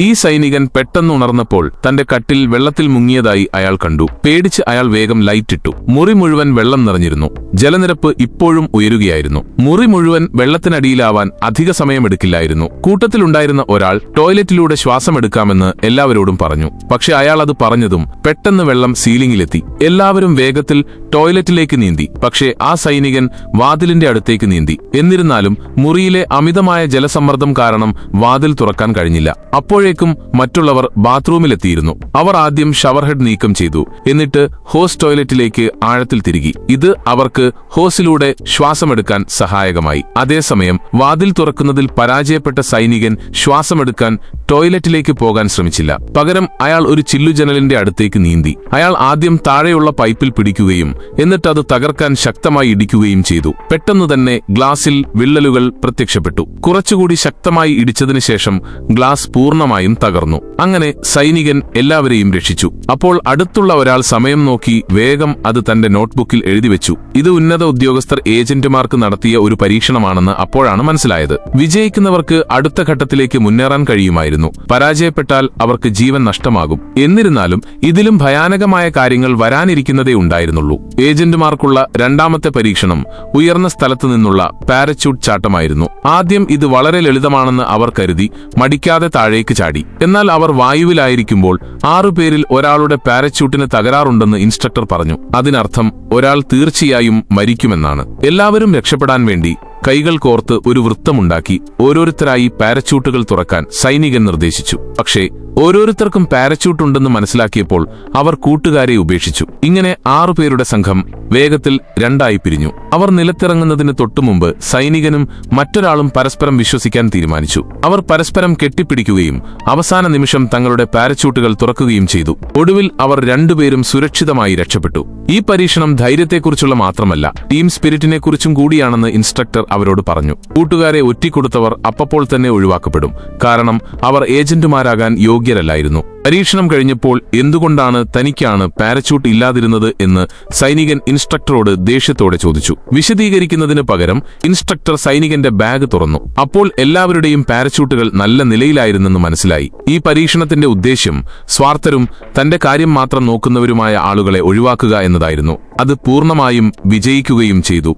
ഈ സൈനികൻ പെട്ടെന്നുണർന്നപ്പോൾ തന്റെ കട്ടിൽ വെള്ളത്തിൽ മുങ്ങിയതായി അയാൾ കണ്ടു. പേടിച്ച് അയാൾ വേഗം ലൈറ്റിട്ടു. മുറി മുഴുവൻ വെള്ളം നിറഞ്ഞിരുന്നു. ജലനിരപ്പ് ഇപ്പോഴും ഉയരുകയായിരുന്നു. മുറി മുഴുവൻ വെള്ളത്തിനടിയിലാവാൻ അധിക സമയമെടുക്കില്ലായിരുന്നു. കൂട്ടത്തിലുണ്ടായിരുന്ന ഒരാൾ ടോയ്ലറ്റിലൂടെ ശ്വാസമെടുക്കാമെന്ന് എല്ലാവരോടും പറഞ്ഞു. പക്ഷെ അയാൾ അത് പറഞ്ഞതും പെട്ടെന്ന് വെള്ളം സീലിംഗിലെത്തി. എല്ലാവരും വേഗത്തിൽ ടോയ്ലറ്റിലേക്ക് നീന്തി. പക്ഷേ ആ സൈനികൻ വാതിലിന്റെ അടുത്തേക്ക് നീന്തി. എന്നിരുന്നാലും മുറിയിലെ അമിതമായ ജലസമ്മർദ്ദം കാരണം വാതിൽ തുറക്കാൻ കഴിഞ്ഞില്ല. അപ്പോഴേക്കും മറ്റുള്ളവർ ബാത്റൂമിലെത്തിയിരുന്നു. അവർ ആദ്യം ഷവർ ഹെഡ് നീക്കം ചെയ്തു. എന്നിട്ട് ഹോസ് ടോയ്ലറ്റിലേക്ക് ആഴത്തിൽ തിരുകി. ഇത് അവർക്ക് ഹോസിലൂടെ ശ്വാസമെടുക്കാൻ സഹായകമായി. അതേസമയം വാതിൽ തുറക്കുന്നതിൽ പരാജയപ്പെട്ട സൈനികൻ ശ്വാസമെടുക്കാൻ ടോയ്ലറ്റിലേക്ക് പോകാൻ ശ്രമിച്ചില്ല. പകരം അയാൾ ഒരു ചില്ലുജനലിന്റെ അടുത്തേക്ക് നീന്തി. അയാൾ ആദ്യം താഴെയുള്ള പൈപ്പിൽ പിടിക്കുകയും എന്നിട്ട് അത് തകർക്കാൻ ശക്തമായി ഇടിക്കുകയും ചെയ്തു. പെട്ടെന്ന് തന്നെ ഗ്ലാസിൽ വിള്ളലുകൾ പ്രത്യക്ഷപ്പെട്ടു. കുറച്ചുകൂടി ശക്തമായി ഇടിച്ചതിനു ശേഷം ഗ്ലാസ് പൂർണ്ണമായും തകർന്നു. അങ്ങനെ സൈനികൻ എല്ലാവരെയും രക്ഷിച്ചു. അപ്പോൾ അടുത്തുള്ള ഒരാൾ സമയം നോക്കി വേഗം അത് തന്റെ നോട്ട്ബുക്കിൽ എഴുതിവെച്ചു. ഇത് ഉന്നത ഉദ്യോഗസ്ഥർ ഏജന്റുമാർക്ക് നടത്തിയ ഒരു പരീക്ഷണമാണെന്ന് അപ്പോഴാണ് മനസ്സിലായത്. വിജയിക്കുന്നവർക്ക് അടുത്ത ഘട്ടത്തിലേക്ക് മുന്നേറാൻ കഴിയുമായിരുന്നു. പരാജയപ്പെട്ടാൽ അവർക്ക് ജീവൻ നഷ്ടമാകും. എന്നിരുന്നാലും ഇതിലും ഭയാനകമായ കാര്യങ്ങൾ വരാനിരിക്കുന്നതേ ഉണ്ടായിരുന്നുള്ളൂ. ഏജന്റുമാർക്കുള്ള രണ്ടാമത്തെ പരീക്ഷണം ഉയർന്ന സ്ഥലത്തു നിന്നുള്ള പാരച്യൂട്ട് ചാട്ടമായിരുന്നു. ആദ്യം ഇത് വളരെ ലളിതമാണെന്ന് അവർ കരുതി മടിക്കാതെ താഴേക്ക് ചാടി. എന്നാൽ അവർ വായുവിലായിരിക്കുമ്പോൾ 6 പേരിൽ ഒരാളുടെ പാരച്യൂട്ടിന് തകരാറുണ്ടെന്ന് ഇൻസ്ട്രക്ടർ പറഞ്ഞു. അതിനർത്ഥം ഒരാൾ തീർച്ചയായും മരിക്കുമെന്നാണ്. എല്ലാവരും രക്ഷപ്പെടാൻ വേണ്ടി കൈകൾ കോർത്ത് ഒരു വൃത്തമുണ്ടാക്കി ഓരോരുത്തരായി പാരച്യൂട്ടുകൾ തുറക്കാൻ സൈനികൻ നിർദ്ദേശിച്ചു. പക്ഷേ ഓരോരുത്തർക്കും പാരച്യൂട്ട് ഉണ്ടെന്ന് മനസ്സിലാക്കിയപ്പോൾ അവർ കൂട്ടുകാരെ ഉപേക്ഷിച്ചു. ഇങ്ങനെ 6 പേരുടെ സംഘം വേഗത്തിൽ 2 ആയി പിരിഞ്ഞു. അവർ നിലത്തിറങ്ങുന്നതിന് തൊട്ടുമുമ്പ് സൈനികനും മറ്റൊരാളും പരസ്പരം വിശ്വസിക്കാൻ തീരുമാനിച്ചു. അവർ പരസ്പരം കെട്ടിപ്പിടിക്കുകയും അവസാന നിമിഷം തങ്ങളുടെ പാരച്യൂട്ടുകൾ തുറക്കുകയും ചെയ്തു. ഒടുവിൽ അവർ 2 പേരും സുരക്ഷിതമായി രക്ഷപ്പെട്ടു. ഈ പരീക്ഷണം ധൈര്യത്തെക്കുറിച്ചുള്ള മാത്രമല്ല, ടീം സ്പിരിറ്റിനെക്കുറിച്ചും കൂടിയാണെന്ന് ഇൻസ്ട്രക്ടർ അവരോട് പറഞ്ഞു. കൂട്ടുകാരെ ഒറ്റിക്കൊടുത്തവർ അപ്പോൾ തന്നെ ഒഴിവാക്കപ്പെടും. കാരണം അവർ ഏജന്റുമാരാകാൻ യോഗ്യരല്ലായിരുന്നു. പരീക്ഷണം കഴിഞ്ഞപ്പോൾ എന്തുകൊണ്ടാണ് തനിക്കാണ് പാരച്യൂട്ട് ഇല്ലാതിരുന്നത് എന്ന് സൈനികൻ ഇൻസ്ട്രക്ടറോട് ദേഷ്യത്തോടെ ചോദിച്ചു. വിശദീകരിക്കുന്നതിന് പകരം ഇൻസ്ട്രക്ടർ സൈനികന്റെ ബാഗ് തുറന്നു. അപ്പോൾ എല്ലാവരുടെയും പാരച്യൂട്ടുകൾ നല്ല നിലയിലായിരുന്നെന്ന് മനസ്സിലായി. ഈ പരീക്ഷണത്തിന്റെ ഉദ്ദേശ്യം സ്വാർത്ഥരും തന്റെ കാര്യം മാത്രം നോക്കുന്നവരുമായ ആളുകളെ ഒഴിവാക്കുക എന്നതായിരുന്നു. അത് പൂർണ്ണമായും വിജയിക്കുകയും ചെയ്തു.